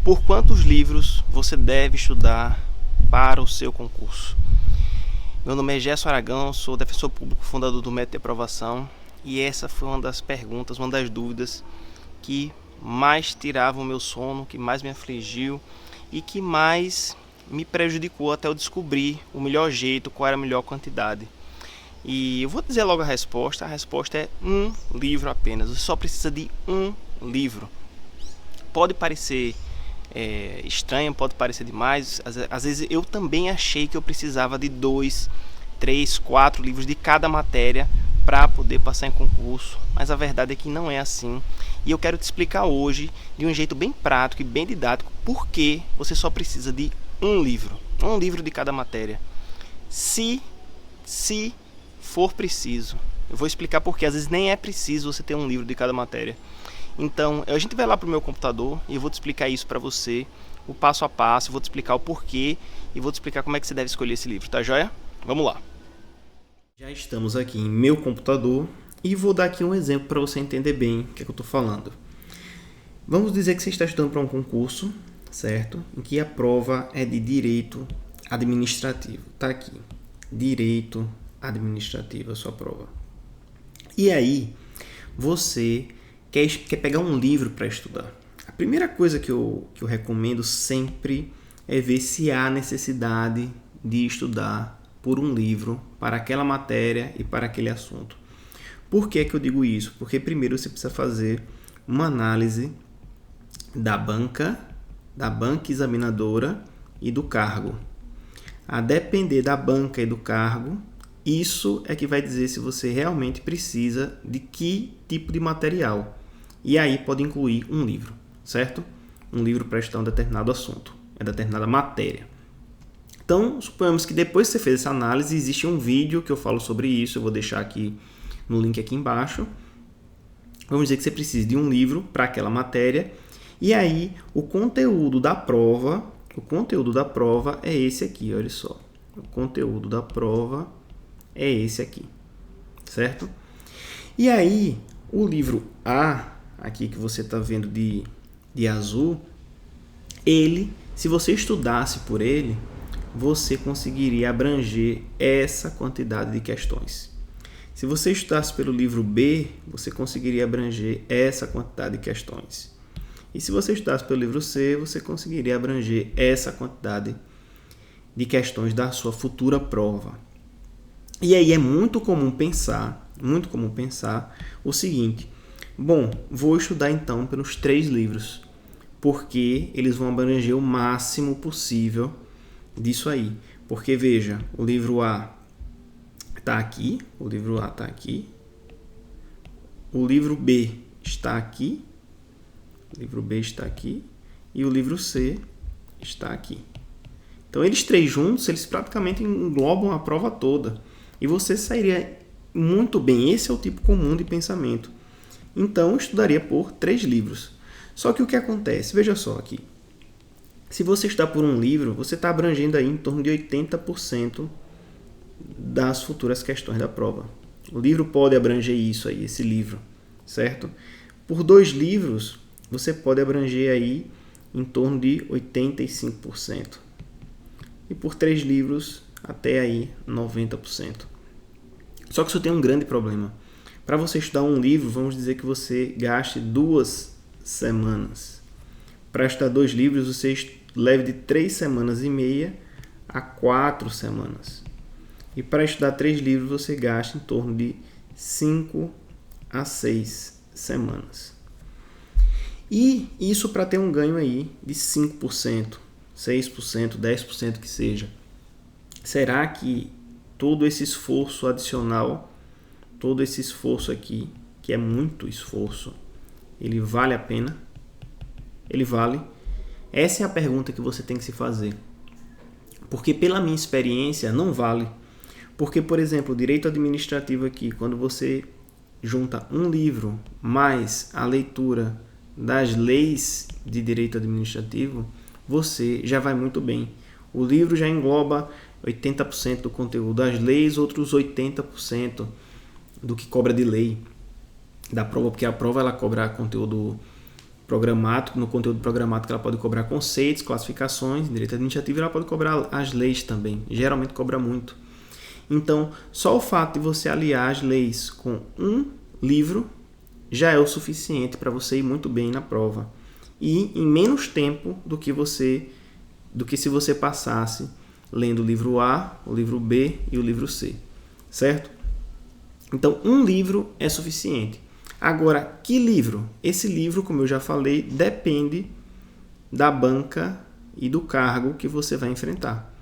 Por quantos livros você deve estudar para o seu concurso? Meu nome é Gerson Aragão, sou defensor público, fundador do Método de Aprovação, e essa foi uma das perguntas, uma das dúvidas que mais tirava o meu sono, que mais me afligiu e que mais me prejudicou até eu descobrir o melhor jeito, qual era a melhor quantidade. E eu vou dizer logo a resposta é um livro apenas, você só precisa de um livro. Pode parecer estranho, pode parecer demais, às vezes eu também achei que eu precisava de 2, 3, 4 livros de cada matéria para poder passar em concurso, mas a verdade é que não é assim, e eu quero te explicar hoje de um jeito bem prático e bem didático por que você só precisa de um livro de cada matéria, se for preciso. Eu vou explicar porque às vezes nem é preciso você ter um livro de cada matéria. Então, a gente vai lá para o meu computador e eu vou te explicar isso para você, o passo a passo, vou te explicar o porquê e vou te explicar como é que você deve escolher esse livro, tá joia? Vamos lá! Já estamos aqui em meu computador e vou dar aqui um exemplo para você entender bem o que é que eu estou falando. Vamos dizer que você está estudando para um concurso, certo? Em que a prova é de Direito Administrativo. Está aqui, Direito Administrativo, a sua prova. E aí, você quer pegar um livro para estudar. A primeira coisa que eu recomendo sempre é ver se há necessidade de estudar por um livro para aquela matéria e para aquele assunto. Por que eu digo isso? Porque primeiro você precisa fazer uma análise da banca examinadora e do cargo. A depender da banca e do cargo, isso é que vai dizer se você realmente precisa de que tipo de material. E aí pode incluir um livro, certo? Um livro para estudar um determinado assunto, determinada matéria. Então, suponhamos que depois que você fez essa análise, existe um vídeo que eu falo sobre isso, eu vou deixar aqui no link aqui embaixo. Vamos dizer que você precisa de um livro para aquela matéria, e aí o conteúdo da prova é esse aqui, olha só. O conteúdo da prova é esse aqui, certo? E aí, o livro A, aqui que você está vendo de azul, ele, se você estudasse por ele, você conseguiria abranger essa quantidade de questões. Se você estudasse pelo livro B, você conseguiria abranger essa quantidade de questões. E se você estudasse pelo livro C, você conseguiria abranger essa quantidade de questões da sua futura prova. E aí é muito comum pensar o seguinte: bom, vou estudar então pelos 3 livros, porque eles vão abranger o máximo possível disso aí. Porque veja, o livro A está aqui, o livro B está aqui, e o livro C está aqui. Então eles 3 juntos, eles praticamente englobam a prova toda. E você sairia muito bem. Esse é o tipo comum de pensamento. Então, eu estudaria por 3 livros. Só que o que acontece? Veja só aqui. Se você estudar por um livro, você está abrangendo aí em torno de 80% das futuras questões da prova. O livro pode abranger isso aí, esse livro, certo? Por 2 livros, você pode abranger aí em torno de 85%. E por 3 livros, até aí 90%. Só que isso tem um grande problema. Para você estudar um livro, vamos dizer que você gaste 2 semanas. Para estudar 2 livros, você leve de 3 semanas e meia a 4 semanas. E para estudar 3 livros, você gasta em torno de 5 a 6 semanas. E isso para ter um ganho aí de 5%, 6%, 10% que seja. Será que todo esse esforço adicional, todo esse esforço aqui, que é muito esforço, ele vale a pena? Ele vale? Essa é a pergunta que você tem que se fazer. Porque pela minha experiência, não vale. Porque, por exemplo, o direito administrativo aqui, quando você junta um livro mais a leitura das leis de direito administrativo, você já vai muito bem. O livro já engloba 80% do conteúdo das leis, outros 80% do que cobra de lei da prova, porque a prova ela cobra conteúdo programático, no conteúdo programático ela pode cobrar conceitos, classificações, em direito administrativo ela pode cobrar as leis também, geralmente cobra muito. Então, só o fato de você aliar as leis com um livro já é o suficiente para você ir muito bem na prova. E em menos tempo do que se você passasse lendo o livro A, o livro B e o livro C, certo? Então, um livro é suficiente. Agora, que livro? Esse livro, como eu já falei, depende da banca e do cargo que você vai enfrentar,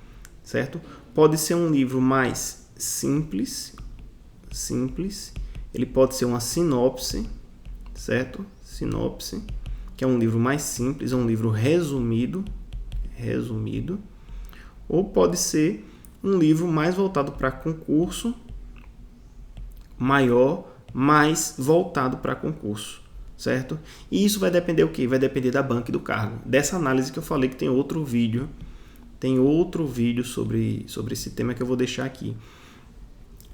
certo? Pode ser um livro mais simples, ele pode ser uma sinopse, certo? Sinopse, que é um livro mais simples, é um livro resumido, ou pode ser um livro mais voltado para concurso, maior, mais voltado para concurso, certo? E isso vai depender o quê? Vai depender da banca e do cargo. Dessa análise que eu falei que tem outro vídeo sobre esse tema que eu vou deixar aqui.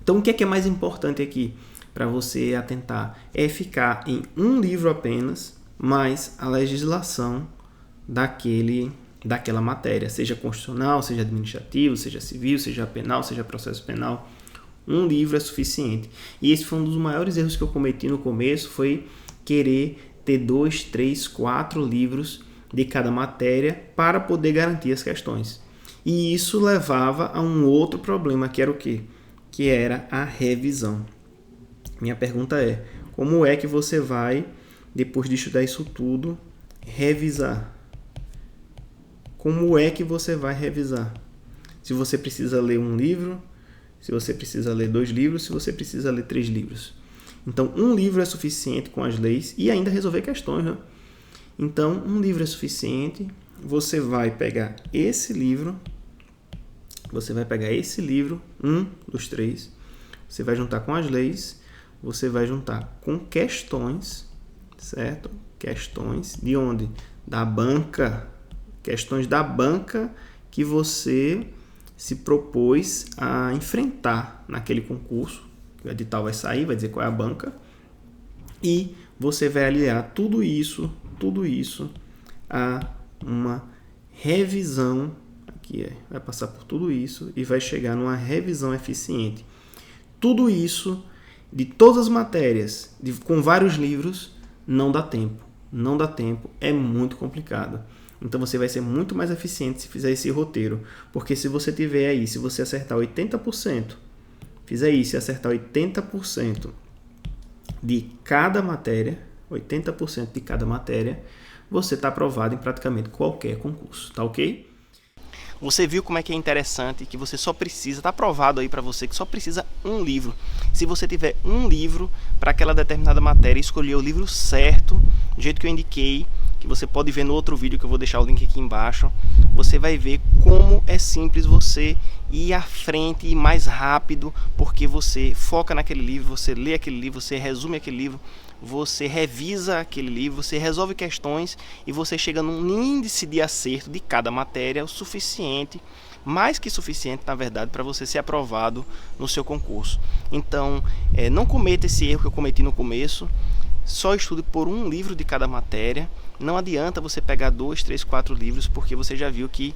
Então, o que é mais importante aqui para você atentar? É ficar em um livro apenas, mais a legislação daquela matéria, seja constitucional, seja administrativo, seja civil, seja penal, seja processo penal. Um livro é suficiente. E esse foi um dos maiores erros que eu cometi no começo, foi querer ter 2, 3, 4 livros de cada matéria para poder garantir as questões. E isso levava a um outro problema, que era o quê? Que era a revisão. Minha pergunta é, como é que você vai, depois de estudar isso tudo, revisar? Como é que você vai revisar? Se você precisa ler um livro, se você precisa ler 2 livros, se você precisa ler 3 livros. Então, um livro é suficiente com as leis e ainda resolver questões, né? Então, um livro é suficiente. Você vai pegar esse livro, um dos 3, você vai juntar com as leis, você vai juntar com questões, certo? Questões de onde? Da banca. Questões da banca que você se propôs a enfrentar naquele concurso. O edital vai sair, vai dizer qual é a banca. E você vai aliar tudo isso a uma revisão. Vai passar por tudo isso e vai chegar numa revisão eficiente. Tudo isso, de todas as matérias, com vários livros, não dá tempo. Não dá tempo, é muito complicado. Então você vai ser muito mais eficiente se fizer esse roteiro. Porque se você tiver aí, se você acertar 80%, fizer isso e acertar 80% de cada matéria, 80% de cada matéria, você está aprovado em praticamente qualquer concurso, tá ok? Você viu como é que é interessante, que você só precisa, está aprovado aí para você, que só precisa um livro. Se você tiver um livro para aquela determinada matéria, escolher o livro certo, do jeito que eu indiquei, que você pode ver no outro vídeo que eu vou deixar o link aqui embaixo, você vai ver como é simples você ir à frente e mais rápido, porque você foca naquele livro, você lê aquele livro, você resume aquele livro, você revisa aquele livro, você resolve questões e você chega num índice de acerto de cada matéria o suficiente, mais que suficiente na verdade, para você ser aprovado no seu concurso. Então, não cometa esse erro que eu cometi no começo, só estude por um livro de cada matéria. Não adianta você pegar 2, 3, 4 livros, porque você já viu que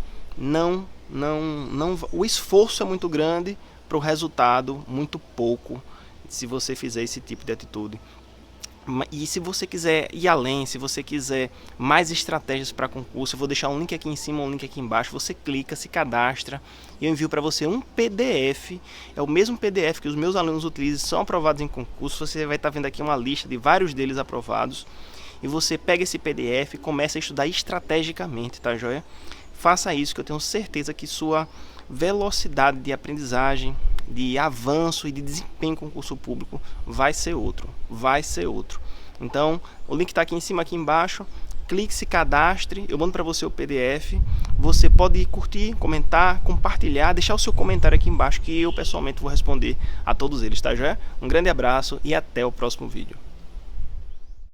o esforço é muito grande para o resultado muito pouco, se você fizer esse tipo de atitude. E se você quiser ir além, se você quiser mais estratégias para concurso, eu vou deixar um link aqui em cima, um link aqui embaixo, você clica, se cadastra e eu envio para você um PDF, é o mesmo PDF que os meus alunos utilizam, são aprovados em concurso. Você vai estar vendo aqui uma lista de vários deles aprovados e você pega esse PDF e começa a estudar estrategicamente, tá joia? Faça isso que eu tenho certeza que sua velocidade de aprendizagem, de avanço e de desempenho em concurso público vai ser outro. Então, o link está aqui em cima, aqui embaixo. Clique, se cadastre, eu mando para você o PDF. Você pode curtir, comentar, compartilhar, deixar o seu comentário aqui embaixo que eu pessoalmente vou responder a todos eles, tá joia? Um grande abraço e até o próximo vídeo.